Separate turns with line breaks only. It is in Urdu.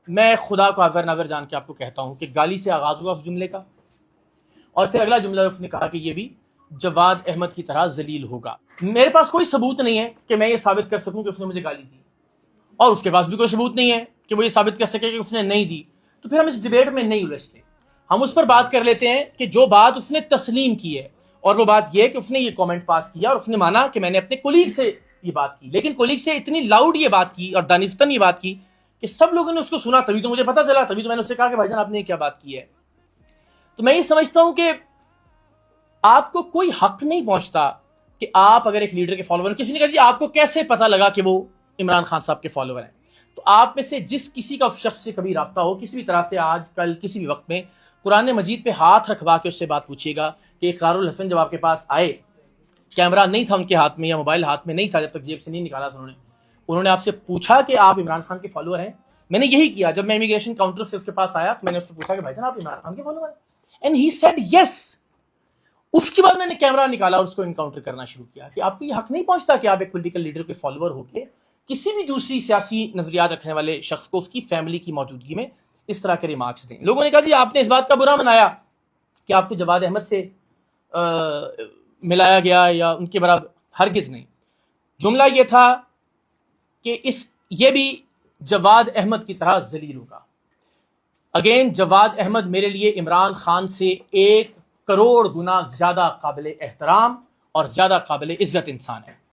میں خدا کو حاضر ناظر جان کے آپ کو کہتا ہوں کہ گالی سے آغاز ہوا اس جملے کا، اور پھر اگلا جملہ اس نے کہا کہ یہ بھی جواد احمد کی طرح ذلیل ہوگا۔ میرے پاس کوئی ثبوت نہیں ہے کہ میں یہ ثابت کر سکوں کہ اس نے مجھے گالی دی، اور اس کے پاس بھی کوئی ثبوت نہیں ہے کہ وہ یہ ثابت کر سکے کہ اس نے نہیں دی، تو پھر ہم اس ڈیبیٹ میں نہیں الجھتے، ہم اس پر بات کر لیتے ہیں کہ جو بات اس نے تسلیم کی ہے، اور وہ بات یہ کہ اس نے یہ کامنٹ پاس کیا اور اس نے مانا کہ میں نے اپنے کولیگ سے یہ بات کی، لیکن کولیگ سے اتنی لاؤڈ یہ بات کی اور دانستاً یہ بات کی کہ سب لوگوں نے اس کو سنا، تبھی تو مجھے پتا چلا، تبھی تو میں نے اس سے کہا کہ بھائی جان آپ نے یہ کیا بات کی ہے۔ تو میں یہ سمجھتا ہوں کہ آپ کو کوئی حق نہیں پہنچتا کہ آپ اگر ایک لیڈر کے فالوور ہیں، کسی نے کہا جی آپ کو کیسے پتا لگا کہ وہ عمران خان صاحب کے فالوور ہیں، تو آپ میں سے جس کسی کا اس شخص سے کبھی رابطہ ہو، کسی بھی طرح سے، آج کل کسی بھی وقت میں، قرآن مجید پہ ہاتھ رکھوا کے اس سے بات پوچھیے گا کہ اقرار الحسن جب آپ کے پاس آئے، کیمرہ نہیں تھا ان کے ہاتھ میں یا موبائل ہاتھ میں نہیں تھا، جب تک جیب سے نہیں نکالا تھا انہوں نے آپ سے پوچھا کہ آپ عمران خان کے فالوور ہیں؟ میں نے یہی کیا، جب میں امیگریشن کاؤنٹر سے اس کے پاس آیا تو میں نے اس سے پوچھا کہ بھائی جان آپ عمران خان کے فالوور ہیں؟ And he said yes. اس کے بعد میں نے کیمرہ نکالا اور اس کو انکاؤنٹر کرنا شروع کیا کہ آپ کو یہ حق نہیں پہنچتا کہ آپ ایک پولیٹیکل لیڈر کے فالوور ہو کے کسی بھی دوسری سیاسی نظریات رکھنے والے شخص کو اس کی فیملی کی موجودگی میں اس طرح کے ریمارکس دیں۔ لوگوں نے کہا جی آپ نے اس بات کا برا منایا کہ آپ کو جواد احمد سے ملایا گیا یا ان کے برابر، ہرگز نہیں۔ جملہ یہ تھا کہ یہ بھی جواد احمد کی طرح ذلیل ہوگا۔ اگین، جواد احمد میرے لیے عمران خان سے 1 کروڑ گنا زیادہ قابل احترام اور زیادہ قابل عزت انسان ہے۔